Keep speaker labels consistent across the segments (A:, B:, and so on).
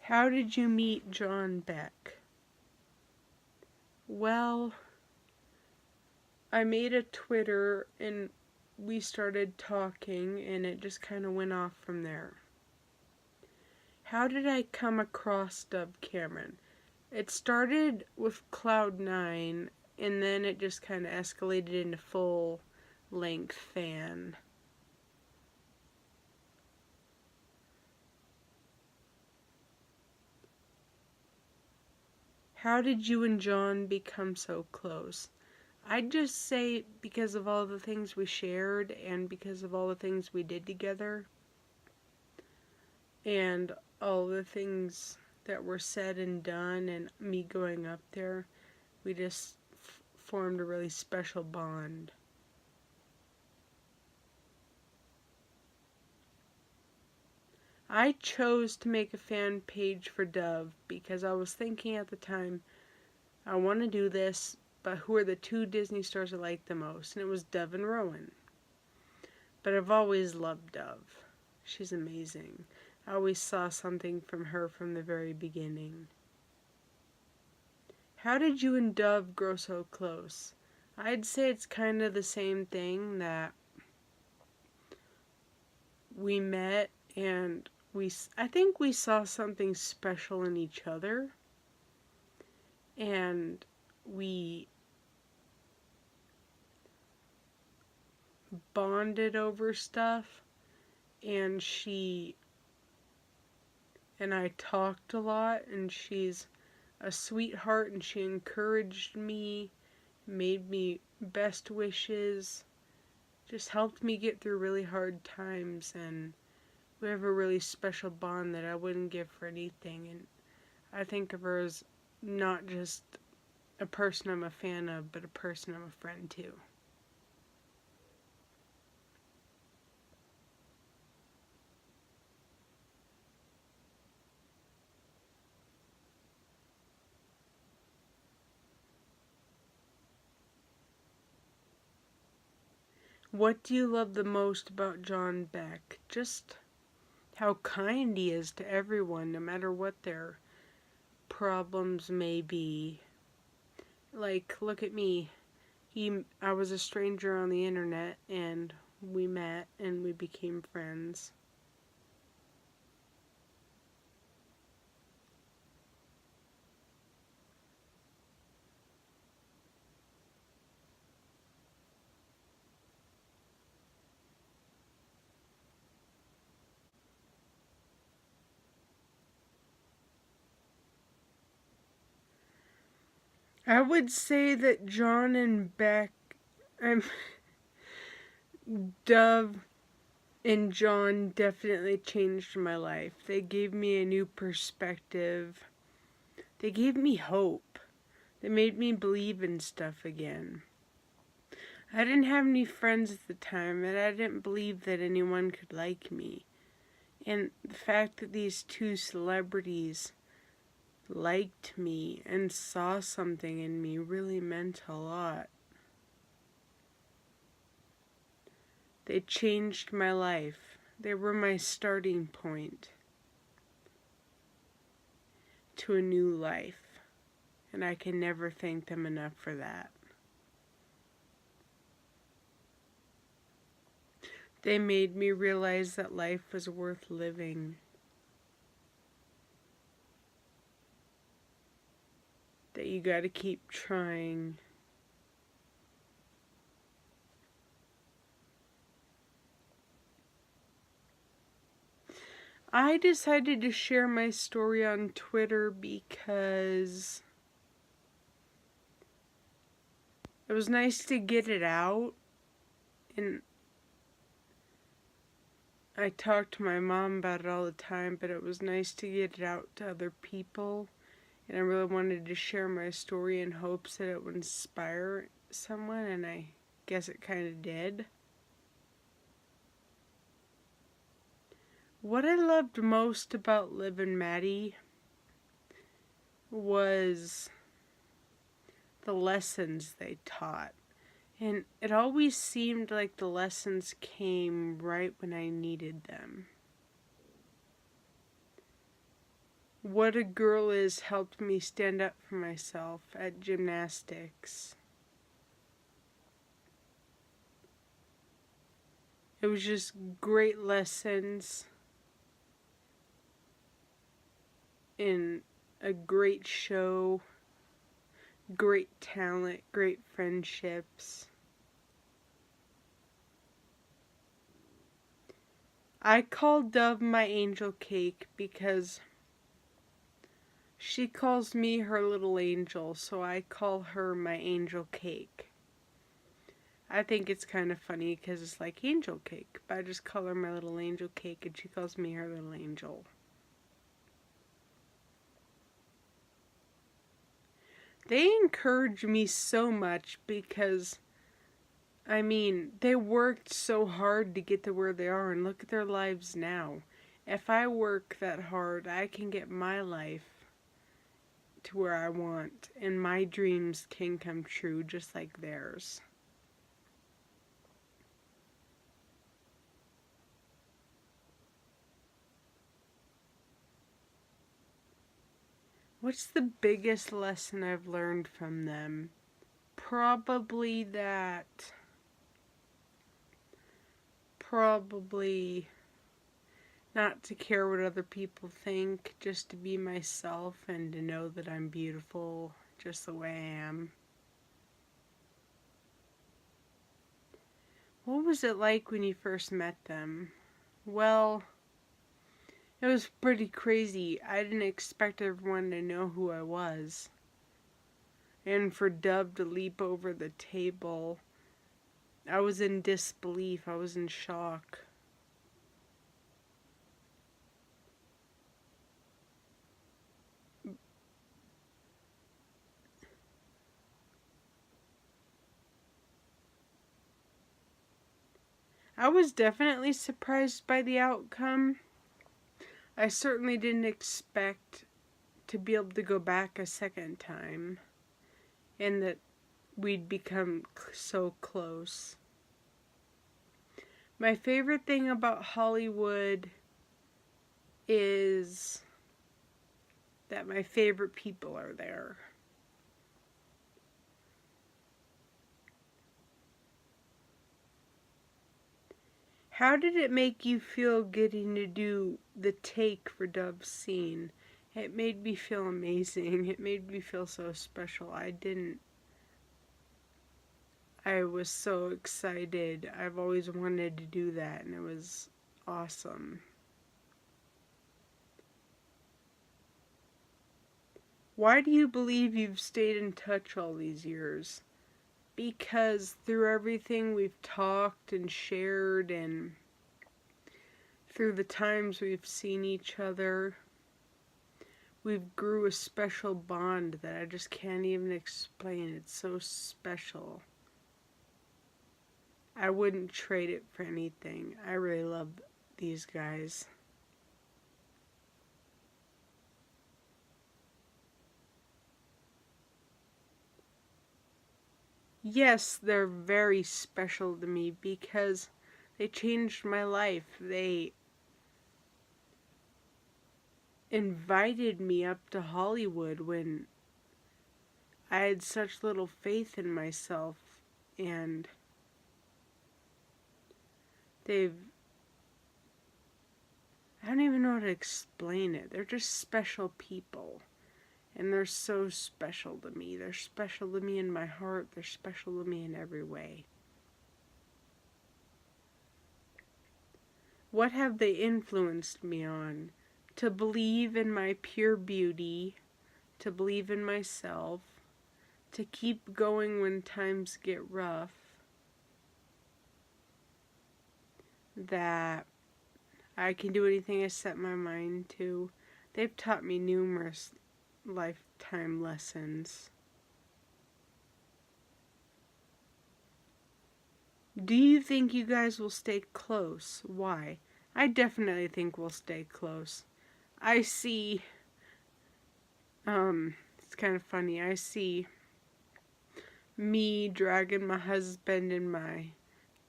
A: How did you meet John Beck? Well, I made a Twitter and we started talking and it just kind of went off from there. How did I come across Dove Cameron? It started with Cloud9 and then it just kind of escalated into full length fan. How did you and John become so close? I'd just say because of all the things we shared and because of all the things we did together and all the things that were said and done and me going up there, we just formed a really special bond. I chose to make a fan page for Dove because I was thinking at the time, I want to do this, but who are the two Disney stars I like the most? And it was Dove and Rowan. But I've always loved Dove. She's amazing. I always saw something from her from the very beginning. How did you and Dove grow so close? I'd say it's kind of the same thing, that we met and I think we saw something special in each other and we bonded over stuff, and she and I talked a lot, and she's a sweetheart and she encouraged me, made me best wishes, just helped me get through really hard times, and we have a really special bond that I wouldn't give for anything. And I think of her as not just a person I'm a fan of, but a person I'm a friend to. What do you love the most about John Beck? Just how kind he is to everyone, no matter what their problems may be. Like, look at me. I was a stranger on the internet, and we met, and we became friends. I would say that John and Beck, I'm Dove and John definitely changed my life. They gave me a new perspective. They gave me hope. They made me believe in stuff again. I didn't have any friends at the time, and I didn't believe that anyone could like me. And the fact that these two celebrities liked me and saw something in me really meant a lot. They changed my life. They were my starting point to a new life, and I can never thank them enough for that. They made me realize that life was worth living, that you gotta keep trying. I decided to share my story on Twitter because it was nice to get it out, and I talk to my mom about it all the time, but it was nice to get it out to other people, and I really wanted to share my story in hopes that it would inspire someone, and I guess it kind of did. What I loved most about Liv and Maddie was the lessons they taught. And it always seemed like the lessons came right when I needed them. What a Girl Is helped me stand up for myself at gymnastics. It was just great lessons in a great show, great talent, great friendships. I call Dove my angel cake because she calls me her little angel, so I call her my angel cake. I think it's kind of funny because it's like angel cake, but I just call her my little angel cake and she calls me her little angel. They encourage me so much because, I mean, they worked so hard to get to where they are and look at their lives now. If I work that hard, I can get my life to where I want and my dreams can come true just like theirs. What's the biggest lesson I've learned from them? Probably not to care what other people think, just to be myself and to know that I'm beautiful just the way I am. What was it like when you first met them? Well, it was pretty crazy. I didn't expect everyone to know who I was. And for Dove to leap over the table, I was in disbelief. I was in shock. I was definitely surprised by the outcome. I certainly didn't expect to be able to go back a second time and that we'd become so close. My favorite thing about Hollywood is that my favorite people are there. How did it make you feel getting to do the take for Dove's scene? It made me feel amazing. It made me feel so special. I was so excited. I've always wanted to do that, and it was awesome. Why do you believe you've stayed in touch all these years? Because through everything we've talked and shared and through the times we've seen each other, we've grew a special bond that I just can't even explain. It's so special. I wouldn't trade it for anything. I really love these guys. Yes, they're very special to me because they changed my life. They invited me up to Hollywood when I had such little faith in myself, and they've I don't even know how to explain it. They're just special people. And they're so special to me. They're special to me in my heart. They're special to me in every way. What have they influenced me on? To believe in my pure beauty, to believe in myself, to keep going when times get rough, that I can do anything I set my mind to. They've taught me numerous lifetime lessons. Do you think you guys will stay close? Why? I definitely think we'll stay close. I see, it's kind of funny. I see me dragging my husband and my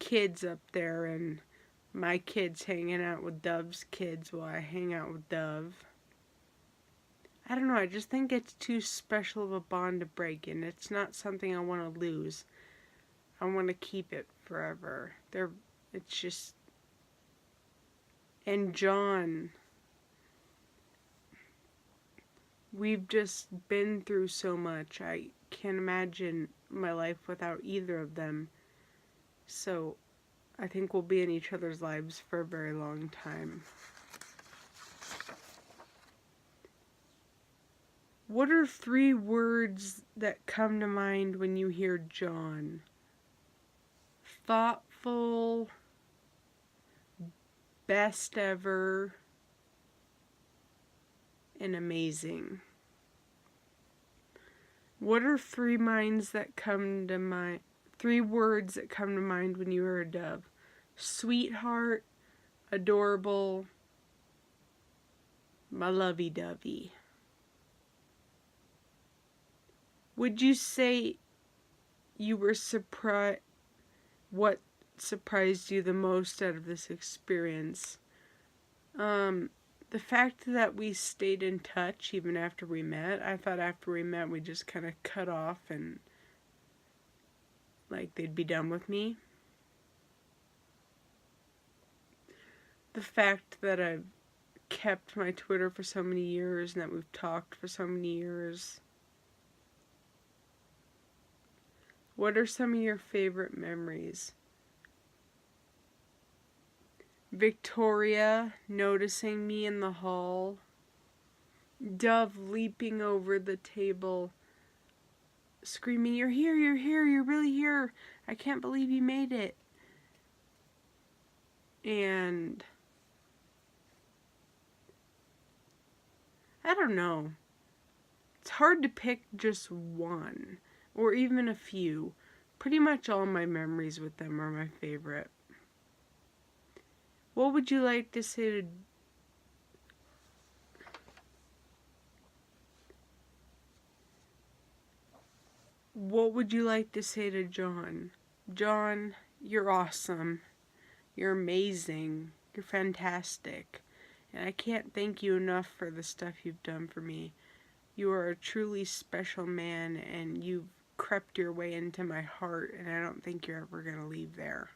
A: kids up there, and my kids hanging out with Dove's kids while I hang out with Dove. I don't know, I just think it's too special of a bond to break, and it's not something I want to lose. I want to keep it forever. It's just, and John, we've just been through so much. I can't imagine my life without either of them. So I think we'll be in each other's lives for a very long time. What are 3 words that come to mind when you hear John? Thoughtful, best ever, and amazing. What are 3 minds that come to mind? 3 words that come to mind when you hear Dove? Sweetheart, adorable, my lovey-dovey. Would you say you were surprised? What surprised you the most out of this experience? The fact that we stayed in touch even after we met. I thought after we met we just kind of cut off and like they'd be done with me. The fact that I've kept my Twitter for so many years and that we've talked for so many years. What are some of your favorite memories? Victoria noticing me in the hall. Dove leaping over the table, screaming, "You're here, you're here, you're really here. I can't believe you made it." And I don't know. It's hard to pick just one, or even a few. Pretty much all my memories with them are my favorite. What would you like to say to... What would you like to say to John? John, you're awesome. You're amazing. You're fantastic. And I can't thank you enough for the stuff you've done for me. You are a truly special man, and you've crept your way into my heart, and I don't think you're ever going to leave there.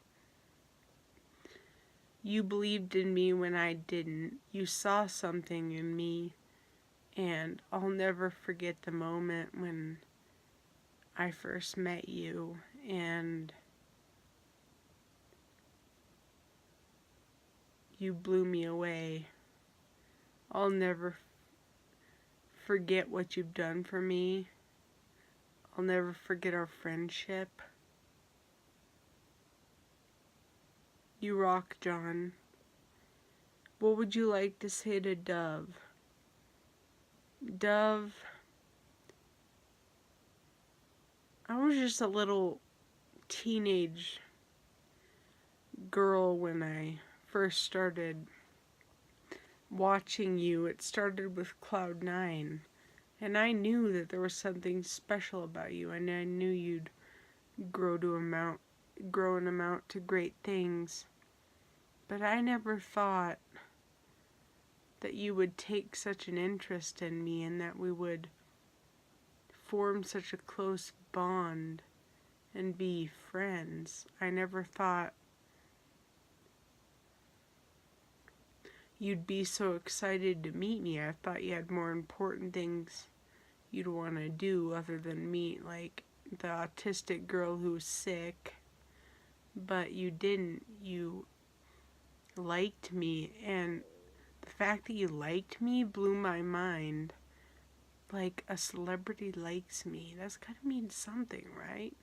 A: You believed in me when I didn't. You saw something in me, and I'll never forget the moment when I first met you, and you blew me away. I'll never forget what you've done for me. I'll never forget our friendship. You rock, John. What would you like to say to Dove? Dove, I was just a little teenage girl when I first started watching you. It started with Cloud9, and I knew that there was something special about you, and I knew you'd grow and amount to great things. But I never thought that you would take such an interest in me and that we would form such a close bond and be friends. I never thought you'd be so excited to meet me. I thought you had more important things you'd want to do other than meet, like the autistic girl who was sick. But you didn't. You liked me, and the fact that you liked me blew my mind. Like, a celebrity likes me. That's gotta mean something, right?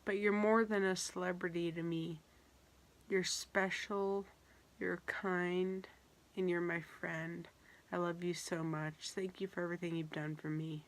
A: But you're more than a celebrity to me. You're special, you're kind, and you're my friend. I love you so much. Thank you for everything you've done for me.